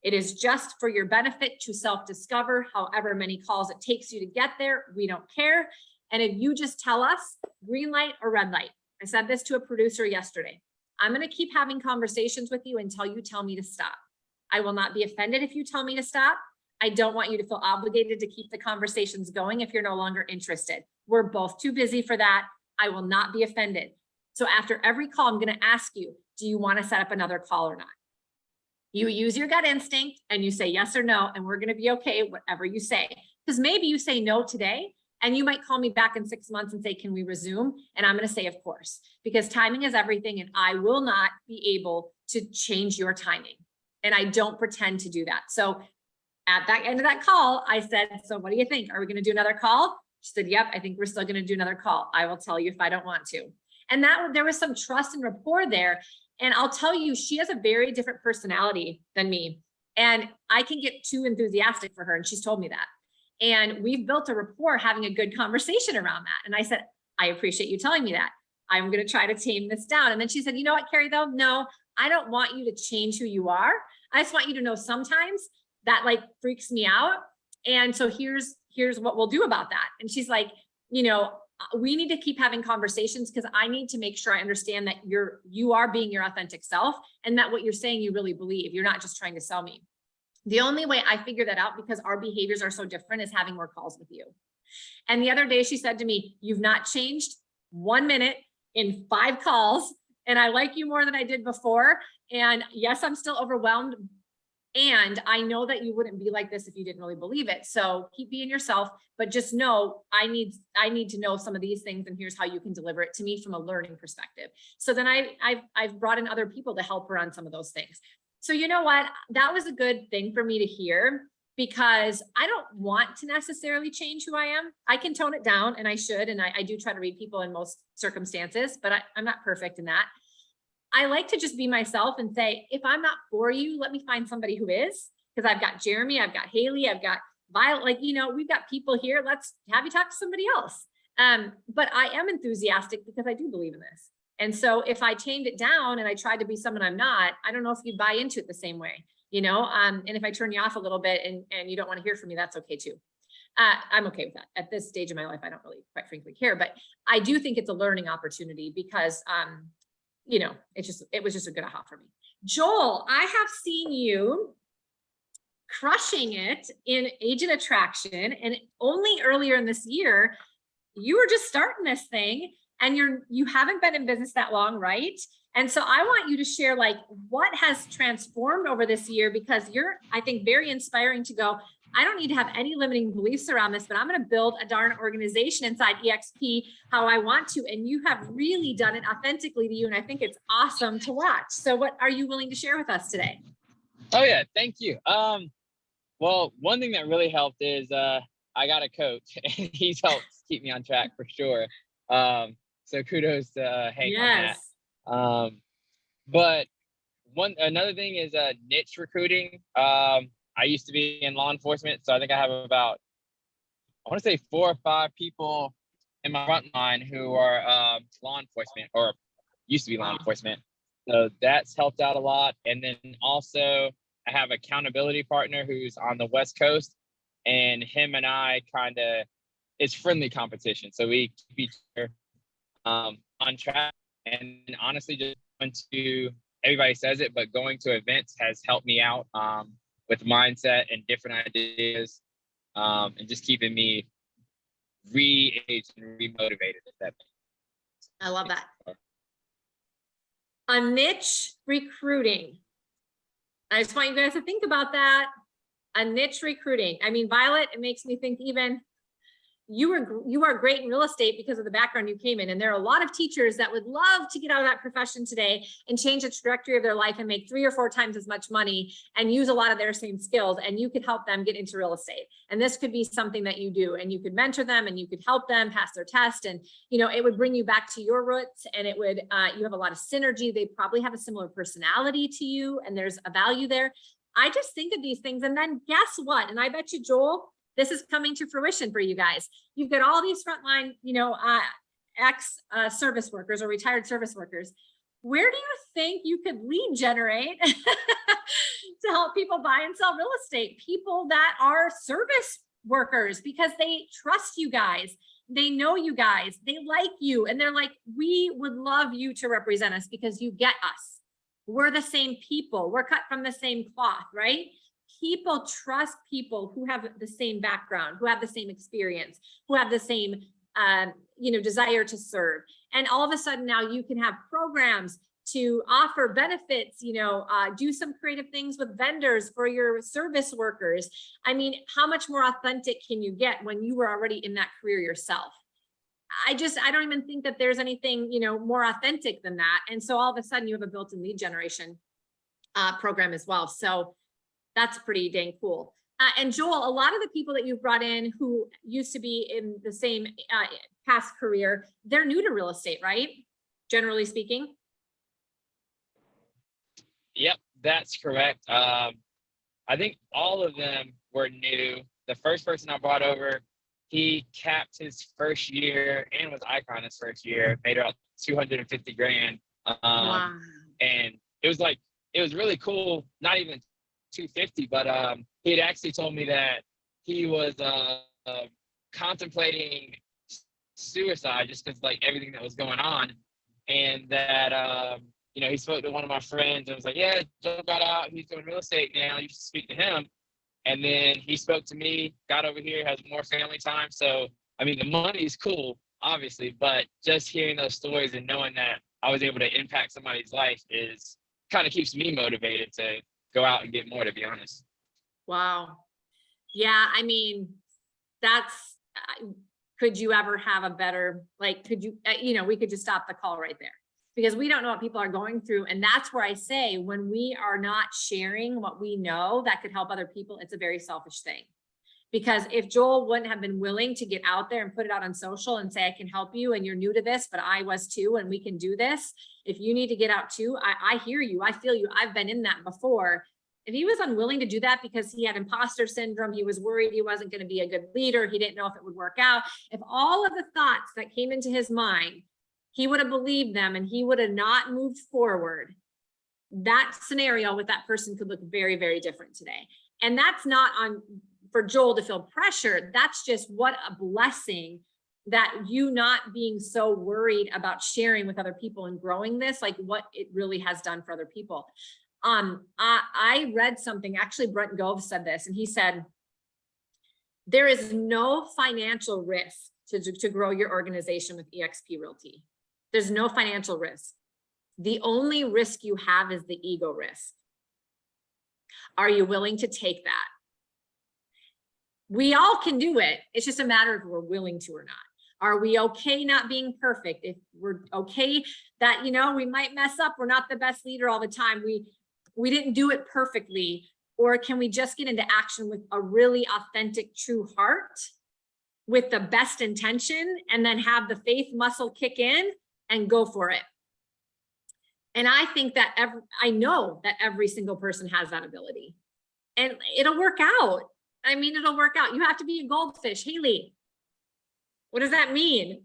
Speaker 1: It is just for your benefit to self-discover. However many calls it takes you to get there, we don't care. And if you just tell us green light or red light, I said this to a producer yesterday, I'm going to keep having conversations with you until you tell me to stop. I will not be offended if you tell me to stop. I don't want you to feel obligated to keep the conversations going if you're no longer interested. We're both too busy for that. I will not be offended. So after every call, I'm going to ask you, do you want to set up another call or not? You use your gut instinct and you say yes or no, and we're going to be okay, whatever you say. Because maybe you say no today, and you might call me back in 6 months and say, can we resume? And I'm going to say, of course, because timing is everything, and I will not be able to change your timing. And I don't pretend to do that. So at that end of that call, I said, so what do you think? Are we going to do another call? She said, yep, I think we're still going to do another call. I will tell you if I don't want to. And that there was some trust and rapport there. And I'll tell you, she has a very different personality than me. And I can get too enthusiastic for her. And she's told me that. And we've built a rapport having a good conversation around that. And I said, I appreciate you telling me that. I'm going to try to tame this down. And then she said, you know what, Cari, though? No, I don't want you to change who you are. I just want you to know sometimes that like freaks me out. And so here's what we'll do about that. And she's like, you know, we need to keep having conversations because I need to make sure I understand that you are being your authentic self and that what you're saying you really believe. You're not just trying to sell me. The only way I figure that out, because our behaviors are so different, is having more calls with you. And the other day she said to me, you've not changed 1 minute in 5 calls. And I like you more than I did before. And yes, I'm still overwhelmed. And I know that you wouldn't be like this if you didn't really believe it. So keep being yourself, but just know I need to know some of these things, and here's how you can deliver it to me from a learning perspective. So then I've brought in other people to help her on some of those things. So you know what? That was a good thing for me to hear, because I don't want to necessarily change who I am. I can tone it down, and I should, and I do try to read people in most circumstances, but I'm not perfect in that. I like to just be myself and say, if I'm not for you, let me find somebody who is, because I've got Jeremy, I've got Haley, I've got Violet, like, you know, we've got people here. Let's have you talk to somebody else. But I am enthusiastic because I do believe in this. And so if I tamed it down and I tried to be someone I'm not, I don't know if you'd buy into it the same way, you know? And if I turn you off a little bit and you don't want to hear from me, that's okay too. I'm okay with that. At this stage of my life, I don't really, quite frankly, care, but I do think it's a learning opportunity because, you know, it was just a good aha for me. Joel, I have seen you crushing it in agent attraction, and only earlier in this year, you were just starting this thing, and you haven't been in business that long, right? And so I want you to share like what has transformed over this year, because you're, I think, very inspiring to go, I don't need to have any limiting beliefs around this, but I'm going to build a darn organization inside EXP how I want to. And you have really done it authentically to you. And I think it's awesome to watch. So what are you willing to share with us today?
Speaker 6: Oh yeah, thank you. Well, one thing that really helped is I got a coach, and he's helped keep me on track for sure. So kudos to Hank on that. But another thing is niche recruiting. I used to be in law enforcement, so I think I have about, I want to say 4 or 5 people in my front line who are law enforcement, or used to be law enforcement. So that's helped out a lot. And then also I have an accountability partner who's on the West Coast, and him and I it's friendly competition. So we keep each other on track. And honestly, just going to, everybody says it, but going to events has helped me out with mindset and different ideas, and just keeping me re-engaged and re-motivated.
Speaker 1: I love that. A niche recruiting. I just want you guys to think about that. A niche recruiting. I mean, Violet, it makes me think even you are great in real estate because of the background you came in. And there are a lot of teachers that would love to get out of that profession today and change the trajectory of their life and make 3 or 4 times as much money and use a lot of their same skills. And you could help them get into real estate. And this could be something that you do, and you could mentor them, and you could help them pass their test. And, you know, it would bring you back to your roots, and it would, you have a lot of synergy. They probably have a similar personality to you, and there's a value there. I just think of these things. And then guess what? And I bet you, Joel, this is coming to fruition for you guys. You've got all these frontline, you know, service workers or retired service workers. Where do you think you could lead generate to help people buy and sell real estate? People that are service workers, because they trust you guys. They know you guys. They like you. And they're like, we would love you to represent us because you get us. We're the same people. We're cut from the same cloth, right? People trust people who have the same background, who have the same experience, who have the same, you know, desire to serve. And all of a sudden now you can have programs to offer benefits, you know, do some creative things with vendors for your service workers. I mean, how much more authentic can you get when you were already in that career yourself? I don't even think that there's anything, you know, more authentic than that. And so all of a sudden you have a built-in lead generation program as well. So that's pretty dang cool. And Joel, a lot of the people that you've brought in who used to be in the same past career, they're new to real estate, right? Generally speaking.
Speaker 6: Yep, that's correct. I think all of them were new. The first person I brought over, he capped his first year and was Icon his first year, made out 250 grand.
Speaker 1: Wow.
Speaker 6: And it was really cool. Not even 250, but he had actually told me that he was contemplating suicide just because like everything that was going on. And that, you know, he spoke to one of my friends and was like, yeah, Joe got out. He's doing real estate now. You should speak to him. And then he spoke to me, got over here, has more family time. So, I mean, the money is cool, obviously, but just hearing those stories and knowing that I was able to impact somebody's life is kind of keeps me motivated to go out and get more, to be honest.
Speaker 1: Wow. Yeah, I mean, that's, could you ever have a better, like, could you, you know, we could just stop the call right there because we don't know what people are going through. And that's where I say, when we are not sharing what we know that could help other people, it's a very selfish thing. Because if Joel wouldn't have been willing to get out there and put it out on social and say, I can help you and you're new to this, but I was too, and we can do this. If you need to get out too, I hear you, I feel you, I've been in that before. If he was unwilling to do that because he had imposter syndrome, he was worried he wasn't going to be a good leader, he didn't know if it would work out. If all of the thoughts that came into his mind, he would have believed them and he would have not moved forward, that scenario with that person could look very, very different today. And that's not on for Joel to feel pressured. That's just what a blessing that you not being so worried about sharing with other people and growing this, like what it really has done for other people. I read something, actually Brent Gove said this, and he said, there is no financial risk to grow your organization with eXp Realty. There's no financial risk. The only risk you have is the ego risk. Are you willing to take that? We all can do it. It's just a matter of if we're willing to or not. Are we okay not being perfect? If we're okay that, you know, we might mess up, we're not the best leader all the time. We didn't do it perfectly. Or can we just get into action with a really authentic, true heart with the best intention and then have the faith muscle kick in and go for it? And I think that I know that every single person has that ability and it'll work out. I mean, it'll work out. You have to be a goldfish. Haley, what does that mean?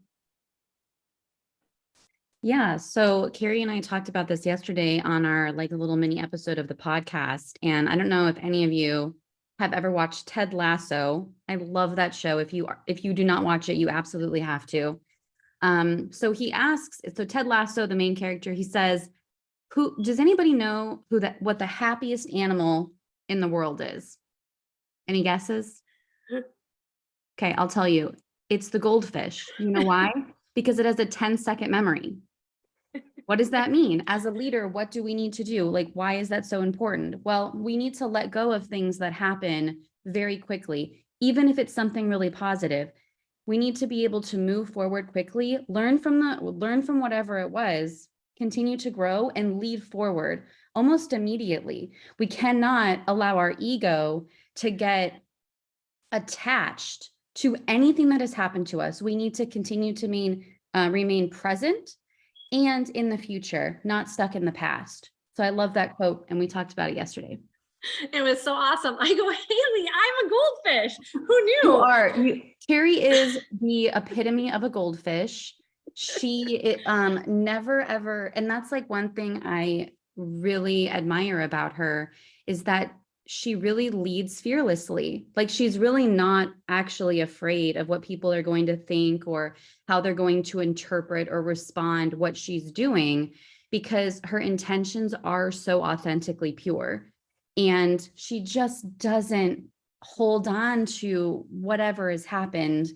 Speaker 7: Yeah, so Cari and I talked about this yesterday on our like a little mini episode of the podcast. And I don't know if any of you have ever watched Ted Lasso. I love that show. If you do not watch it, you absolutely have to. So he asks, so Ted Lasso, the main character, he says, "Who does anybody know what the happiest animal in the world is?" Any guesses? Okay, I'll tell you. It's the goldfish. You know why? Because it has a 10-second memory. What does that mean? As a leader, what do we need to do? Like, why is that so important? Well, we need to let go of things that happen very quickly, even if it's something really positive. We need to be able to move forward quickly, learn from whatever it was, continue to grow and lead forward almost immediately. We cannot allow our ego to get attached to anything that has happened to us. We need to continue to remain present and in the future, not stuck in the past. So I love that quote, and we talked about it yesterday.
Speaker 1: It was so awesome. I go, Haley, I'm a goldfish. Who knew?
Speaker 7: You are. Cari is the epitome of a goldfish. She never ever, and that's like one thing I really admire about her is that she really leads fearlessly. Like she's really not actually afraid of what people are going to think or how they're going to interpret or respond what she's doing, because her intentions are so authentically pure. And she just doesn't hold on to whatever has happened.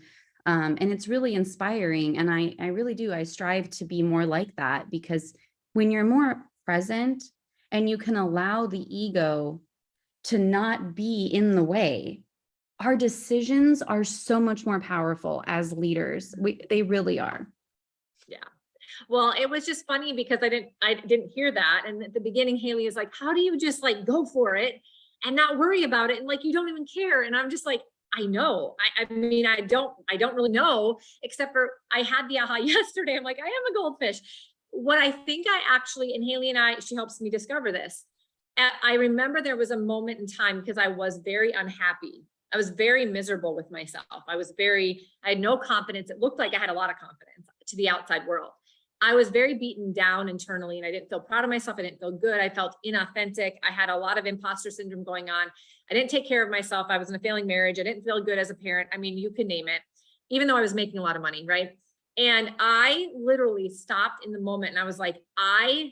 Speaker 7: And it's really inspiring. And I really do. I strive to be more like that, because when you're more present and you can allow the ego to not be in the way, our decisions are so much more powerful as leaders. They really are.
Speaker 1: Yeah. Well, it was just funny because I didn't hear that. And at the beginning, Haley is like, how do you just like go for it and not worry about it? And like, you don't even care. And I'm just like, I know. I mean, I don't really know, except for I had the aha yesterday. I'm like, I am a goldfish. What I think I actually, and Haley and she helps me discover this. I remember there was a moment in time because I was very unhappy. I was very miserable with myself. I had no confidence. It looked like I had a lot of confidence to the outside world. I was very beaten down internally and I didn't feel proud of myself. I didn't feel good. I felt inauthentic. I had a lot of imposter syndrome going on. I didn't take care of myself. I was in a failing marriage. I didn't feel good as a parent. I mean, you could name it, even though I was making a lot of money, right? And I literally stopped in the moment and I was like, I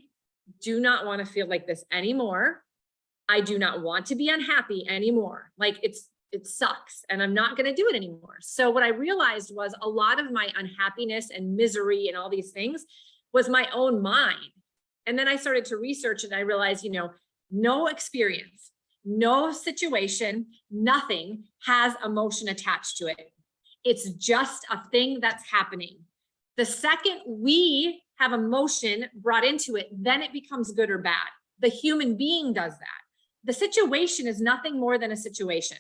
Speaker 1: do not want to feel like this anymore. I do not want to be unhappy anymore. Like it sucks and I'm not going to do it anymore. So what I realized was a lot of my unhappiness and misery and all these things was my own mind. And then I started to research and I realized, no experience, no situation, nothing has emotion attached to it. It's just a thing that's happening. The second we have emotion brought into it, then it becomes good or bad. The human being does that. The situation is nothing more than a situation.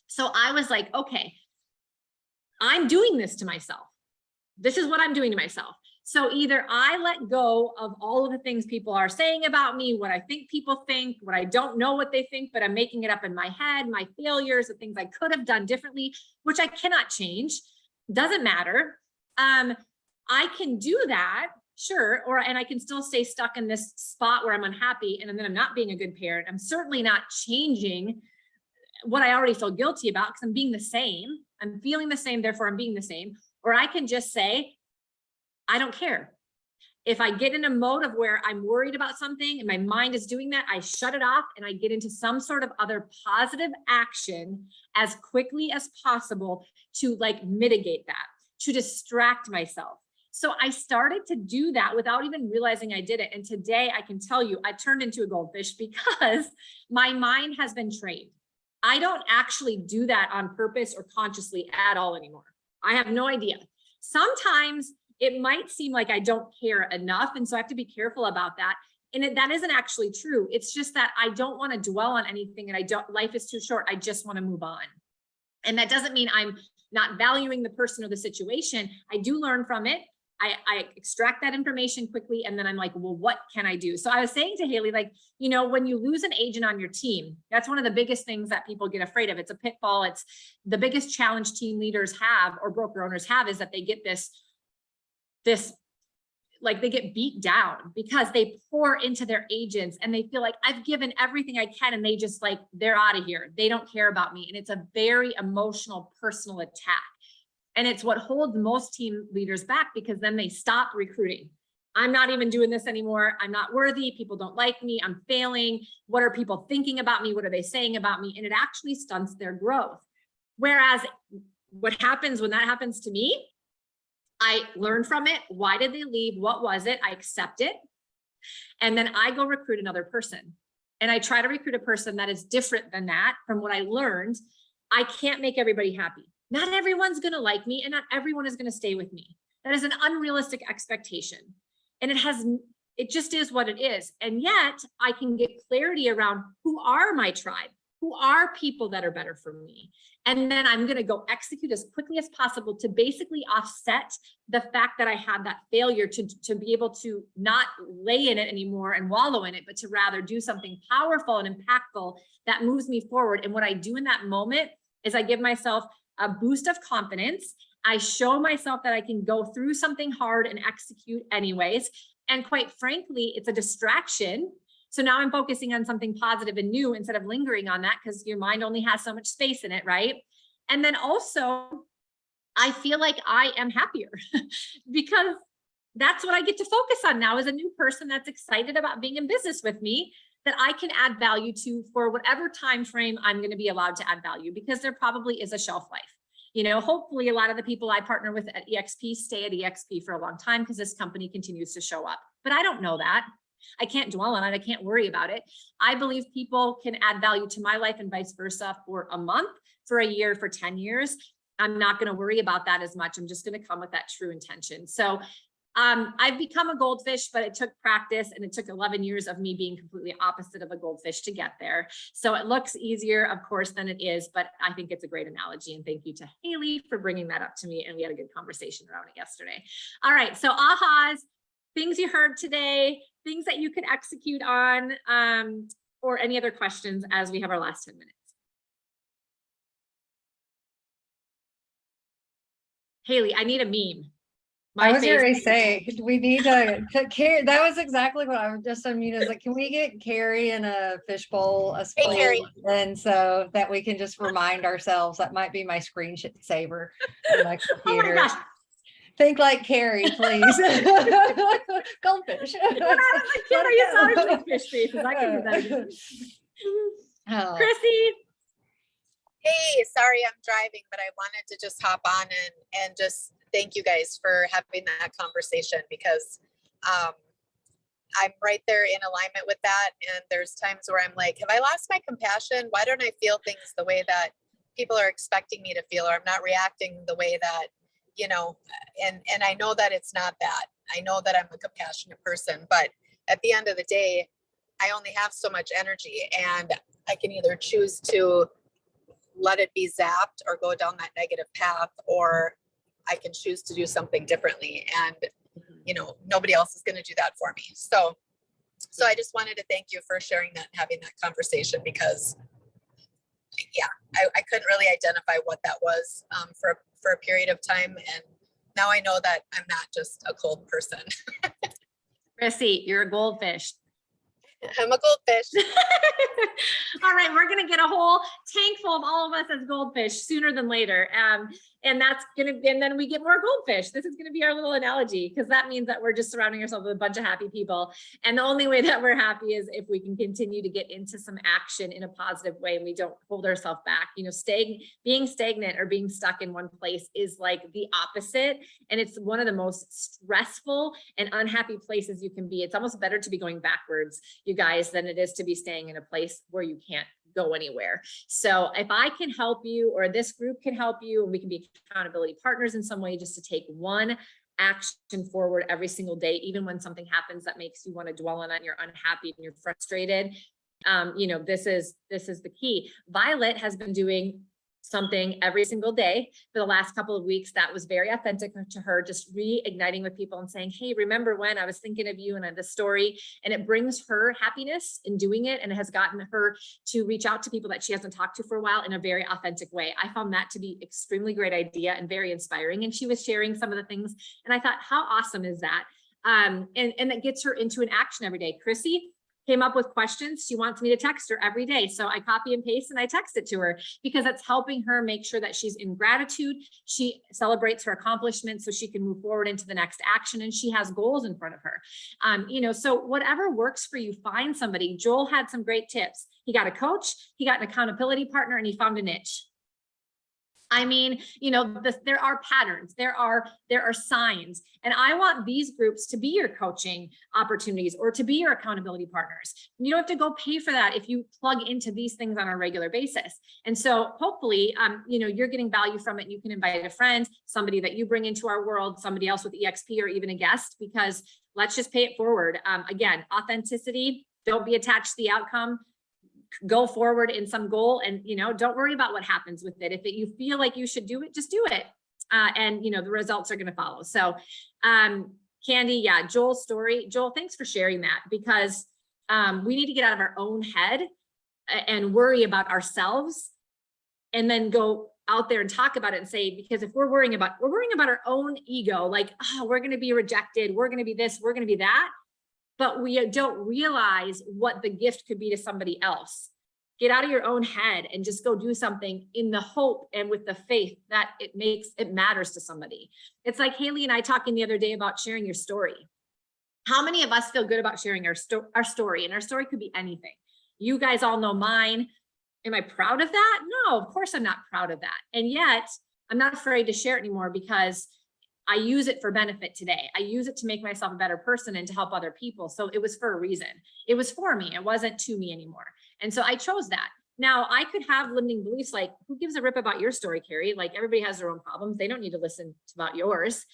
Speaker 1: So I was like, okay, I'm doing this to myself. This is what I'm doing to myself. So either I let go of all of the things people are saying about me, what I think people think, what I don't know what they think, but I'm making it up in my head, my failures, the things I could have done differently, which I cannot change, doesn't matter. I can do that, sure, and I can still stay stuck in this spot where I'm unhappy and then I'm not being a good parent. I'm certainly not changing what I already feel guilty about because I'm being the same. I'm feeling the same, therefore I'm being the same. Or I can just say, I don't care. If I get in a mode of where I'm worried about something and my mind is doing that, I shut it off and I get into some sort of other positive action as quickly as possible to like mitigate that, to distract myself. So I started to do that without even realizing I did it. And today I can tell you, I turned into a goldfish because my mind has been trained. I don't actually do that on purpose or consciously at all anymore. I have no idea. Sometimes it might seem like I don't care enough. And so I have to be careful about that. And that isn't actually true. It's just that I don't want to dwell on anything and life is too short. I just want to move on. And that doesn't mean I'm not valuing the person or the situation. I do learn from it. I extract that information quickly. And then I'm like, well, what can I do? So I was saying to Haley, like, when you lose an agent on your team, that's one of the biggest things that people get afraid of. It's a pitfall. It's the biggest challenge team leaders have or broker owners have is that they get this like they get beat down because they pour into their agents and they feel like I've given everything I can and they just like, they're out of here. They don't care about me. And it's a very emotional, personal attack. And it's what holds most team leaders back because then they stop recruiting. I'm not even doing this anymore. I'm not worthy. People don't like me. I'm failing. What are people thinking about me? What are they saying about me? And it actually stunts their growth. Whereas what happens when that happens to me, I learn from it. Why did they leave? What was it? I accept it. And then I go recruit another person. And I try to recruit a person that is different than that from what I learned. I can't make everybody happy. Not everyone's going to like me and not everyone is going to stay with me. That is an unrealistic expectation. And it just is what it is. And yet I can get clarity around who are my tribe, who are people that are better for me. And then I'm going to go execute as quickly as possible to basically offset the fact that I had that failure to be able to not lay in it anymore and wallow in it, but to rather do something powerful and impactful that moves me forward. And what I do in that moment is I give myself a boost of confidence. I show myself that I can go through something hard and execute anyways. And quite frankly, it's a distraction. So now I'm focusing on something positive and new instead of lingering on that because your mind only has so much space in it, right? And then also, I feel like I am happier because that's what I get to focus on now as a new person that's excited about being in business with me, that I can add value to for whatever time frame I'm going to be allowed to add value, because there probably is a shelf life. Hopefully a lot of the people I partner with at EXP stay at EXP for a long time because this company continues to show up. But I don't know that. I can't dwell on it. I can't worry about it. I believe people can add value to my life and vice versa for a month, for a year, for 10 years. I'm not going to worry about that as much. I'm just going to come with that true intention. So I've become a goldfish, but it took practice and it took 11 years of me being completely opposite of a goldfish to get there. So it looks easier, of course, than it is, but I think it's a great analogy. And thank you to Haley for bringing that up to me. And we had a good conversation around it yesterday. All right. So ahas, things you heard today, things that you can execute on, or any other questions as we have our last 10 minutes. Haley, I need a meme.
Speaker 5: I was going to say, we need to Cari. That was exactly what I was just unmuted. Like, can we get Cari in a fishbowl, a spoon,
Speaker 8: Cari.
Speaker 5: and so that we can just remind ourselves? That might be my screen saver on my computer.
Speaker 1: Oh my gosh.
Speaker 5: Think like Cari, please. Goldfish.
Speaker 1: Cari, you saw her goldfish faces. I can do that again.
Speaker 5: Oh.
Speaker 1: Chrissy.
Speaker 8: Hey, sorry I'm driving, but I wanted to just hop on and just thank you guys for having that conversation, because I'm right there in alignment with that. And there's times where I'm like, have I lost my compassion? Why don't I feel things the way that people are expecting me to feel, or I'm not reacting the way that, you know, and I know that it's not that. I know that I'm a compassionate person, but at the end of the day, I only have so much energy, and I can either choose to let it be zapped or go down that negative path, or I can choose to do something differently. And, you know, nobody else is going to do that for me. So I just wanted to thank you for sharing that, having that conversation, because yeah, I couldn't really identify what that was for a period of time. And now I know that I'm not just a cold person.
Speaker 1: Chrissy, you're a goldfish.
Speaker 8: I'm a goldfish.
Speaker 1: All right, we're gonna get a whole tank full of all of us as goldfish sooner than later. And that's gonna, and then we get more goldfish. This is gonna be our little analogy, because that means that we're just surrounding ourselves with a bunch of happy people. And the only way that we're happy is if we can continue to get into some action in a positive way, and we don't hold ourselves back. You know, being stagnant or being stuck in one place is like the opposite. And it's one of the most stressful and unhappy places you can be. It's almost better to be going backwards, you guys, than it is to be staying in a place where you can't go anywhere. So if I can help you, or this group can help you, and we can be accountability partners in some way, just to take one action forward every single day, even when something happens that makes you want to dwell on it and you're unhappy and you're frustrated. You know, this is the key. Violet has been doing something every single day for the last couple of weeks that was very authentic to her, just reigniting with people and saying, hey, remember when I was thinking of you, and I have this story, and it brings her happiness in doing it, and it has gotten her to reach out to people that she hasn't talked to for a while in a very authentic way. I found that to be extremely great idea and very inspiring, and she was sharing some of the things, and I thought, how awesome is that? And that gets her into an action every day. Chrissy came up with questions. She wants me to text her every day. So I copy and paste and I text it to her, because it's helping her make sure that she's in gratitude. She celebrates her accomplishments so she can move forward into the next action, and she has goals in front of her. You know, so whatever works for you, find somebody. Joel had some great tips. He got a coach, he got an accountability partner, and he found a niche. I mean, you know, there are patterns, there are signs, and I want these groups to be your coaching opportunities or to be your accountability partners. You don't have to go pay for that if you plug into these things on a regular basis. And so hopefully, you know, you're getting value from it. You can invite a friend, somebody that you bring into our world, somebody else with EXP, or even a guest, because let's just pay it forward. Again, authenticity, don't be attached to the outcome. Go forward in some goal, and, you know, don't worry about what happens with it. If you feel like you should do it, just do it. And, you know, the results are going to follow. So, Candy, yeah, Joel's story. Joel, thanks for sharing that, because we need to get out of our own head and worry about ourselves, and then go out there and talk about it and say, because if we're worrying about our own ego, like, oh, we're going to be rejected, we're going to be this, we're going to be that, but we don't realize what the gift could be to somebody else. Get out of your own head and just go do something in the hope and with the faith that it matters to somebody. It's like Haley and I talking the other day about sharing your story. How many of us feel good about sharing our story? And our story could be anything. You guys all know mine. Am I proud of that? No, of course I'm not proud of that. And yet I'm not afraid to share it anymore, because I use it for benefit today. I use it to make myself a better person and to help other people. So it was for a reason. It was for me. It wasn't to me anymore. And so I chose that. Now I could have limiting beliefs like, who gives a rip about your story, Cari? Like, everybody has their own problems. They don't need to listen about yours.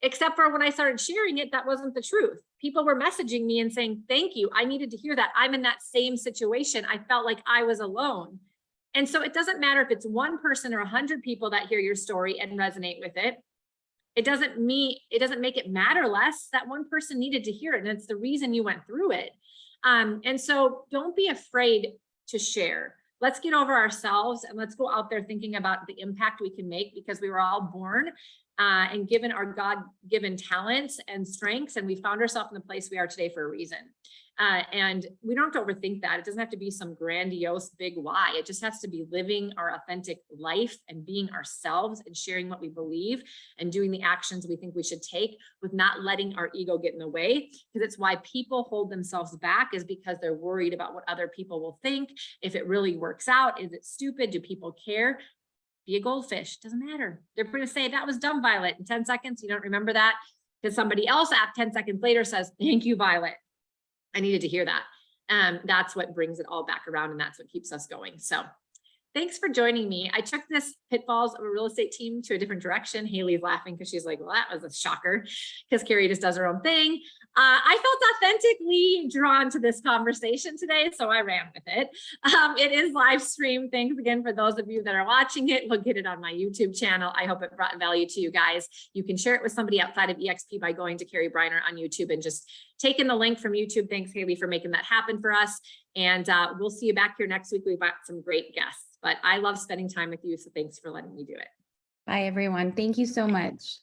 Speaker 1: Except for when I started sharing it, that wasn't the truth. People were messaging me and saying, thank you. I needed to hear that. I'm in that same situation. I felt like I was alone. And so it doesn't matter if it's one person or 100 people that hear your story and resonate with it. It doesn't make it matter less. That one person needed to hear it, and it's the reason you went through it. And so don't be afraid to share. Let's get over ourselves and let's go out there thinking about the impact we can make, because we were all born and given our God-given talents and strengths, and we found ourselves in the place we are today for a reason. And we don't have to overthink that. It doesn't have to be some grandiose big why. It just has to be living our authentic life and being ourselves and sharing what we believe and doing the actions we think we should take with not letting our ego get in the way. Because it's why people hold themselves back, is because they're worried about what other people will think. If it really works out, is it stupid? Do people care? Be a goldfish, doesn't matter. They're going to say that was dumb, Violet. In 10 seconds, you don't remember that because somebody else at 10 seconds later says, thank you, Violet. I needed to hear that. That's what brings it all back around, and that's what keeps us going. So thanks for joining me. I took this Pitfalls of a real estate team to a different direction. Haley's laughing because she's like, well, that was a shocker, because Cari just does her own thing. I felt authentically drawn to this conversation today, so I ran with it. It is live stream. Thanks again for those of you that are watching it. We'll get it on my YouTube channel. I hope it brought value to you guys. You can share it with somebody outside of EXP by going to Cari Briner on YouTube and just taking the link from YouTube. Thanks, Haley, for making that happen for us. And we'll see you back here next week. We've got some great guests, but I love spending time with you. So thanks for letting me do it.
Speaker 7: Bye, everyone. Thank you so much.